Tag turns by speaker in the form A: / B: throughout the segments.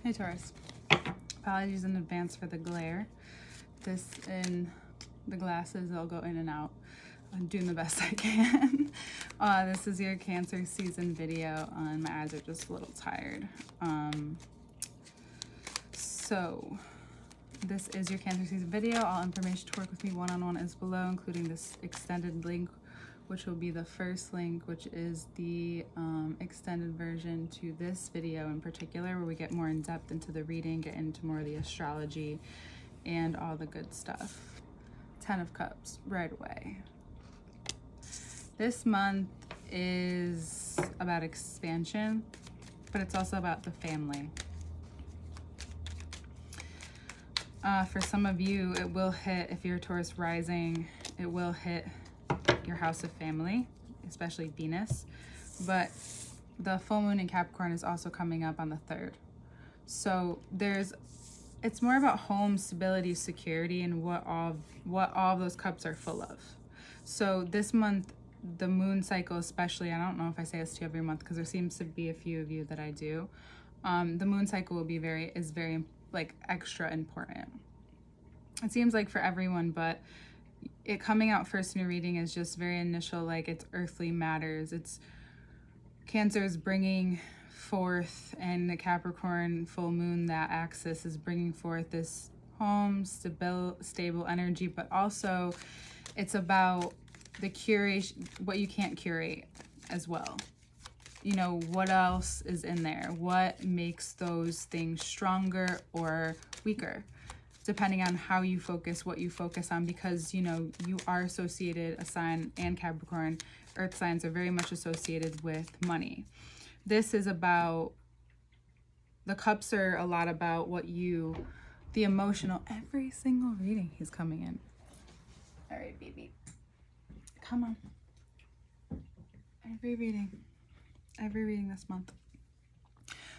A: Hey Taurus, apologies in advance for the glare. This in the glasses, they'll go in and out. I'm doing the best I can. This is your Cancer season video, and my eyes are just a little tired. So this is your Cancer season video. All information to work with me one-on-one is below, including this extended link, which will be the first link, which is the extended version to this video in particular, where we get more in depth into the reading, get into more of the astrology and all the good stuff. 10 of Cups right away. This month is about expansion, but it's also about the family. For some of you, it will hit, if you're Taurus rising, it will hit your house of family, especially Venus. But the full moon in Capricorn is also coming up on the 3rd. So it's more about home, stability, security, and what all of those cups are full of. So this month, the moon cycle especially, I don't know if I say this to you every month because there seems to be a few of you that I do. The moon cycle will be very like extra important. It seems like for everyone, but it coming out first in your reading is just very initial, like it's earthly matters. It's Cancer is bringing forth, and the Capricorn full moon, that axis is bringing forth this home, stable energy, but also it's about the curation, what you can't curate as well. You know, what else is in there? What makes those things stronger or weaker, depending on how you focus, what you focus on, because, you know, you are associated, a sign, and Capricorn, earth signs are very much associated with money. This is about, the cups are a lot about what you, the emotional, every single reading he's coming in. All right, baby. Come on. Every reading this month.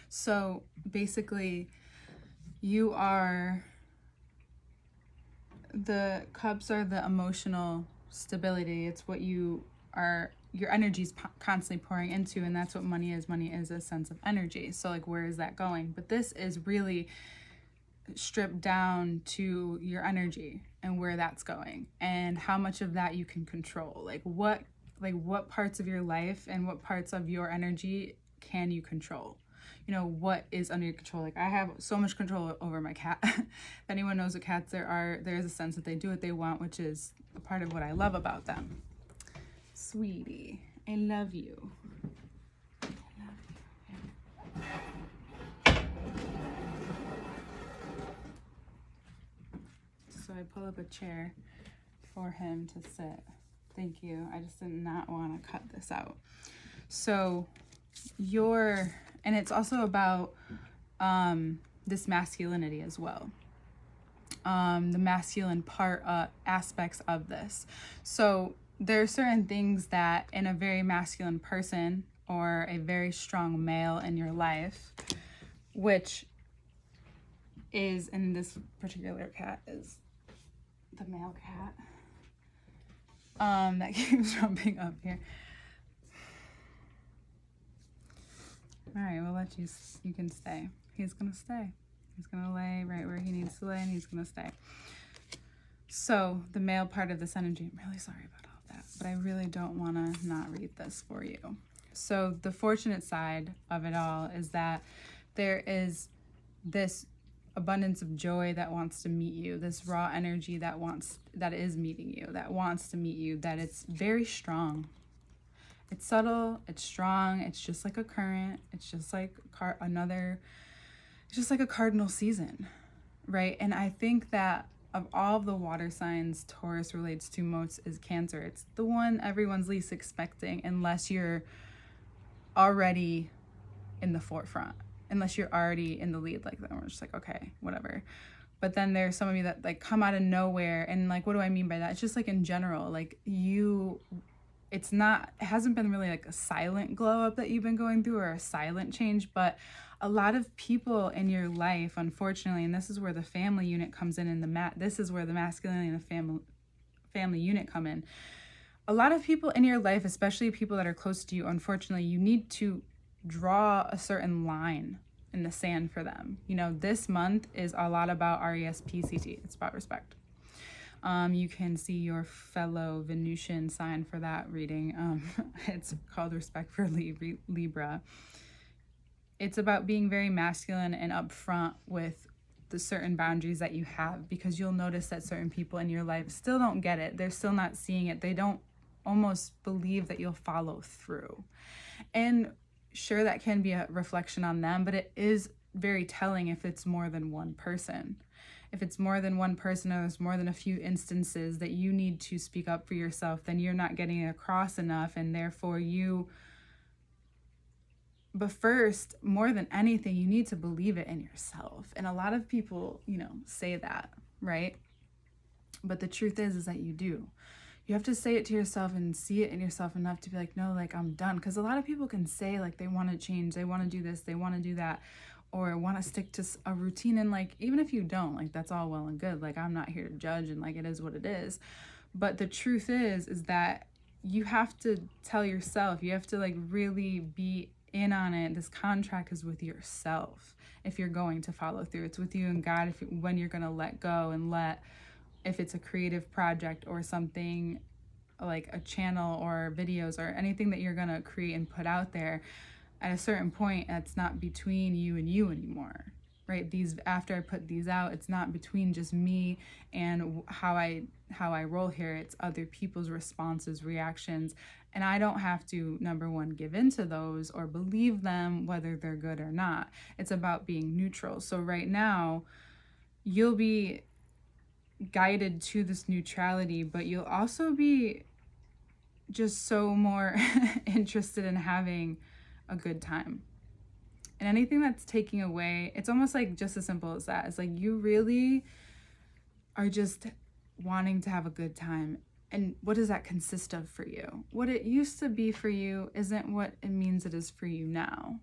A: So basically, the cups are the emotional stability. It's what you are, your energy is constantly pouring into, and that's what money is. Money is a sense of energy. So like, where is that going? But this is really stripped down to your energy and where that's going and how much of that you can control. Like what parts of your life and what parts of your energy can you control? You know, what is under your control? Like I have so much control over my cat. If anyone knows what cats there's a sense that they do what they want, which is a part of what I love about them. Sweetie, I love you. So I pull up a chair for him to sit. Thank you. I just did not want to cut this out. So and it's also about this masculinity as well. The masculine aspects of this. So there are certain things that in a very masculine person or a very strong male in your life, which is, in this particular cat, is the male cat. That keeps jumping up here. All right, we'll let you can stay. He's gonna stay. He's gonna lay right where he needs to lay, and he's gonna stay. So the male part of this energy, I'm really sorry about all that, but I really don't wanna not read this for you. So the fortunate side of it all is that there is this abundance of joy that wants to meet you, this raw energy that is meeting you, that wants to meet you, that it's very strong. It's subtle, it's strong, it's just like a current, it's just like it's just like a cardinal season, right? And I think that of all of the water signs Taurus relates to most is Cancer. It's the one everyone's least expecting, unless you're already in the forefront. Unless you're already in the lead like that, we're just like, okay, whatever. But then there's some of you that like come out of nowhere, and like, what do I mean by that? It's just like in general, like it hasn't been really like a silent glow up that you've been going through or a silent change, but a lot of people in your life, unfortunately, and this is where the family unit comes in, and this is where the masculinity and the family unit come in. A lot of people in your life, especially people that are close to you, unfortunately, you need to draw a certain line in the sand for them. You know, this month is a lot about RESPCT. It's about respect. You can see your fellow Venusian sign for that reading. It's called Respect for Libra. It's about being very masculine and upfront with the certain boundaries that you have, because you'll notice that certain people in your life still don't get it. They're still not seeing it. They don't almost believe that you'll follow through. And sure, that can be a reflection on them, but it is very telling if it's more than one person. If it's more than one person, or there's more than a few instances that you need to speak up for yourself, then you're not getting it across enough, and therefore but first, more than anything, you need to believe it in yourself. And a lot of people, you know, say that, right? But the truth is that you do. You have to say it to yourself and see it in yourself enough to be like, no, like, I'm done. Because a lot of people can say, like, they want to change, they want to do this, they want to do that, or want to stick to a routine. And, like, even if you don't, like, that's all well and good. Like, I'm not here to judge, and, like, it is what it is. But the truth is that you have to tell yourself, you have to, like, really be in on it. This contract is with yourself. If you're going to follow through, it's with you and God. When you're going to let go and if it's a creative project or something like a channel or videos or anything that you're going to create and put out there, at a certain point, it's not between you and you anymore, right? After I put these out, it's not between just me and how I roll here. It's other people's responses, reactions, and I don't have to, number one, give into those or believe them, whether they're good or not. It's about being neutral. So right now, you'll be guided to this neutrality, but you'll also be just so more interested in having a good time. And anything that's taking away, it's almost like just as simple as that. It's like you really are just wanting to have a good time. And what does that consist of for you? What it used to be for you isn't what it means it is for you now,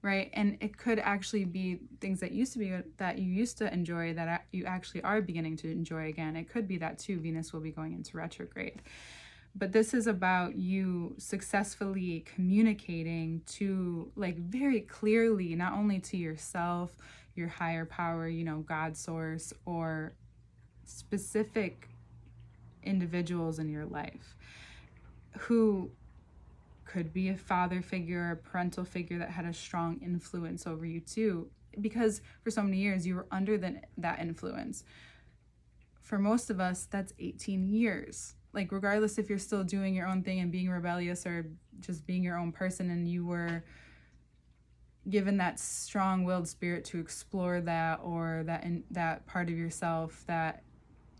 A: right? And it could actually be things that used to be that you used to enjoy that you actually are beginning to enjoy again. It could be that too. Venus will be going into retrograde. But this is about you successfully communicating to, like, very clearly, not only to yourself, your higher power, you know, God source, or specific individuals in your life who could be a father figure or a parental figure that had a strong influence over you too, because for so many years you were under that influence. For most of us, that's 18 years. Like, regardless if you're still doing your own thing and being rebellious or just being your own person, and you were given that strong-willed spirit to explore that, or that part of yourself that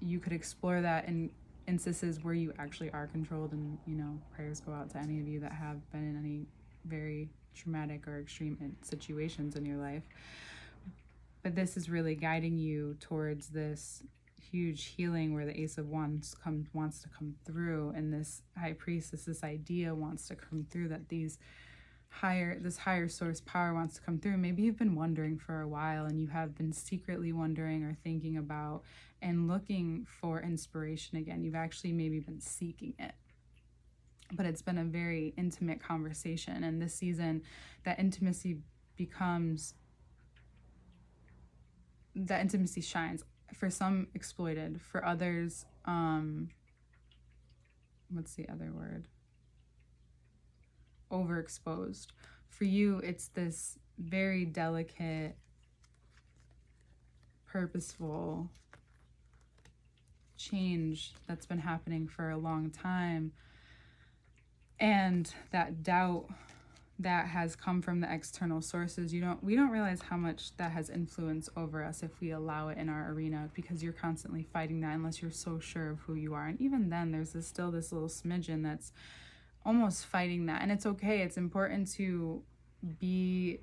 A: you could explore that in instances where you actually are controlled. And, you know, prayers go out to any of you that have been in any very traumatic or extreme situations in your life. But this is really guiding you towards this huge healing where the Ace of Wands wants to come through, and this High Priestess, this idea wants to come through, that this higher source power wants to come through. Maybe you've been wondering for a while, and you have been secretly wondering or thinking about and looking for inspiration again. You've actually maybe been seeking it, but it's been a very intimate conversation. And this season, that intimacy shines. For some, exploited. For others, what's the other word? Overexposed. For you, it's this very delicate, purposeful change that's been happening for a long time. And that doubt that has come from the external sources, we don't realize how much that has influence over us if we allow it in our arena, because you're constantly fighting that unless you're so sure of who you are. And even then, there's still this little smidgen that's almost fighting that. And it's okay. It's important to be,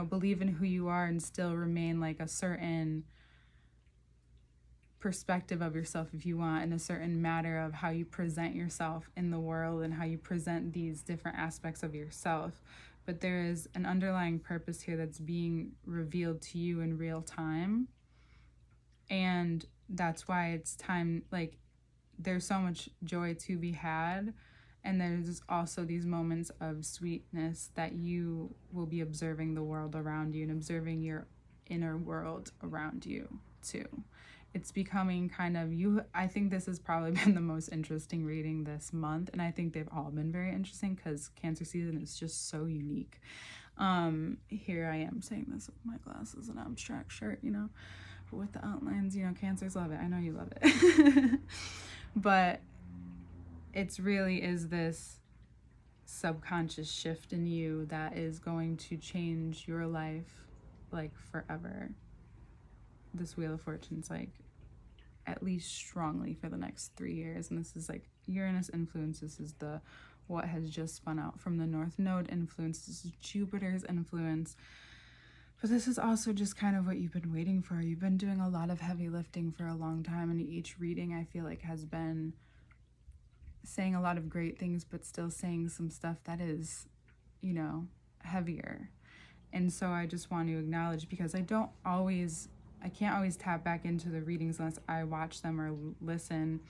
A: believe in who you are and still remain like a certain perspective of yourself if you want, in a certain matter of how you present yourself in the world and how you present these different aspects of yourself. But there is an underlying purpose here that's being revealed to you in real time. And that's why it's time, like, there's so much joy to be had And there's also these moments of sweetness that you will be observing the world around you and observing your inner world around you too. It's becoming kind of you. I think this has probably been the most interesting reading this month, and I think they've all been very interesting because Cancer season is just so unique. Here I am saying this with my glasses and abstract shirt, you know, with the outlines. You know, Cancers love it. I know you love it. But it's really is this subconscious shift in you that is going to change your life like forever. This Wheel of Fortune's like at least strongly for the next 3 years, and this is like Uranus influence. This is the what has just spun out from the North Node influence. This is Jupiter's influence. But this is also just kind of what you've been waiting for. You've been doing a lot of heavy lifting for a long time, and each reading I feel like has been saying a lot of great things, but still saying some stuff that is, you know, heavier. And so I just want to acknowledge, because I can't always tap back into the readings unless I watch them or listen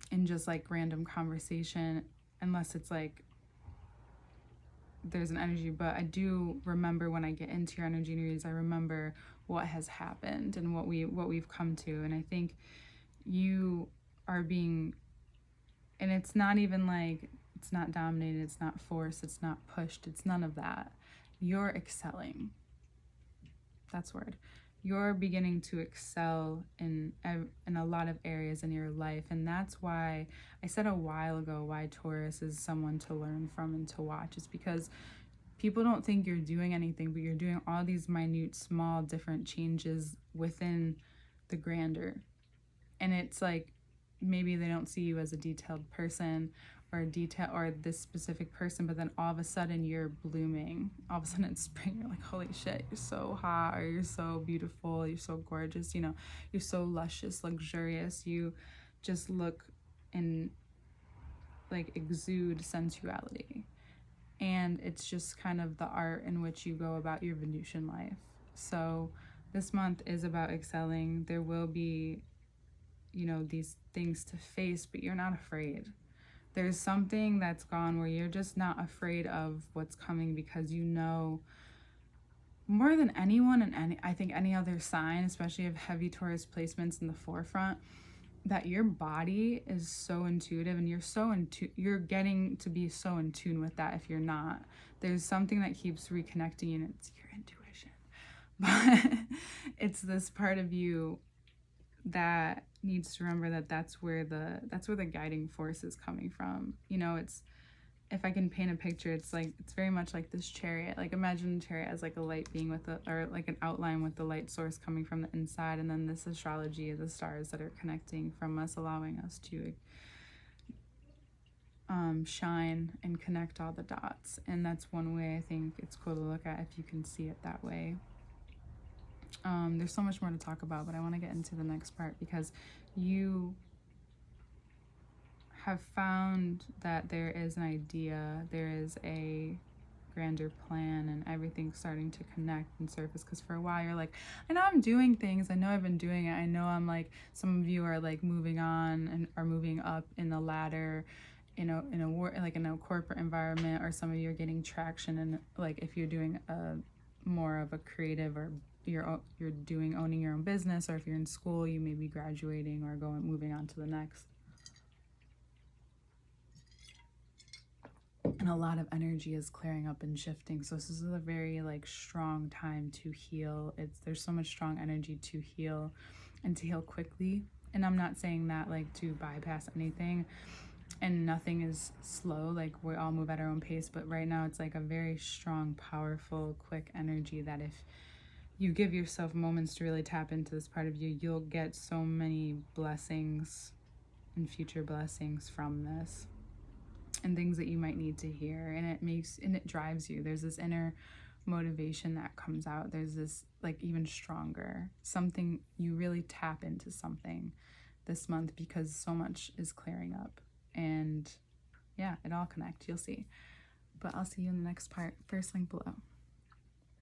A: in just like random conversation, unless it's like there's an energy. But I do remember when I get into your energy reads, I remember what has happened and what we've come to. And I think you are being, and it's not even like, it's not dominated, it's not forced, it's not pushed, it's none of that. You're excelling. That's word. You're beginning to excel in a lot of areas in your life. And that's why I said a while ago why Taurus is someone to learn from and to watch. It's because people don't think you're doing anything, but you're doing all these minute, small, different changes within the grander. And it's like, maybe they don't see you as a detailed person or this specific person, but then all of a sudden you're blooming. All of a sudden it's spring. You're like, holy shit, you're so hot, or you're so beautiful, you're so gorgeous, you know, you're so luscious, luxurious. You just look and like exude sensuality. And it's just kind of the art in which you go about your Venusian life. So this month is about excelling. There will be, you know, these things to face, but you're not afraid. There's something that's gone where you're just not afraid of what's coming, because you know more than anyone, and I think any other sign, especially of heavy Taurus placements in the forefront, that your body is so intuitive, and you're getting to be so in tune with that. If you're not, there's something that keeps reconnecting you, and it's your intuition. But it's this part of you that needs to remember that that's where the guiding force is coming from. You know, it's, if I can paint a picture, it's very much like this chariot. Like, imagine a chariot as like a light being or like an outline with the light source coming from the inside, and then this astrology of the stars that are connecting from us, allowing us to shine and connect all the dots. And that's one way I think it's cool to look at, if you can see it that way. There's so much more to talk about, but I want to get into the next part, because you have found that there is an idea, there is a grander plan, and everything's starting to connect and surface. Because for a while you're like, I know I'm doing things, I know I've been doing it, I know I'm like, some of you are like moving on and are moving up in the ladder, in a corporate environment, or some of you are getting traction, and like if you're doing more of a creative, or you're owning your own business, or if you're in school, you may be graduating or moving on to the next. And a lot of energy is clearing up and shifting. So this is a very like strong time to heal. There's so much strong energy to heal, and to heal quickly. And I'm not saying that like to bypass anything, and nothing is slow, like we all move at our own pace, but right now it's like a very strong, powerful, quick energy that if you give yourself moments to really tap into this part of you, you'll get so many blessings and future blessings from this, and things that you might need to hear. And it drives you. There's this inner motivation that comes out. There's this like even stronger something. You really tap into something this month, because so much is clearing up, and yeah, it all connects. You'll see. But I'll see you in the next part. First link below.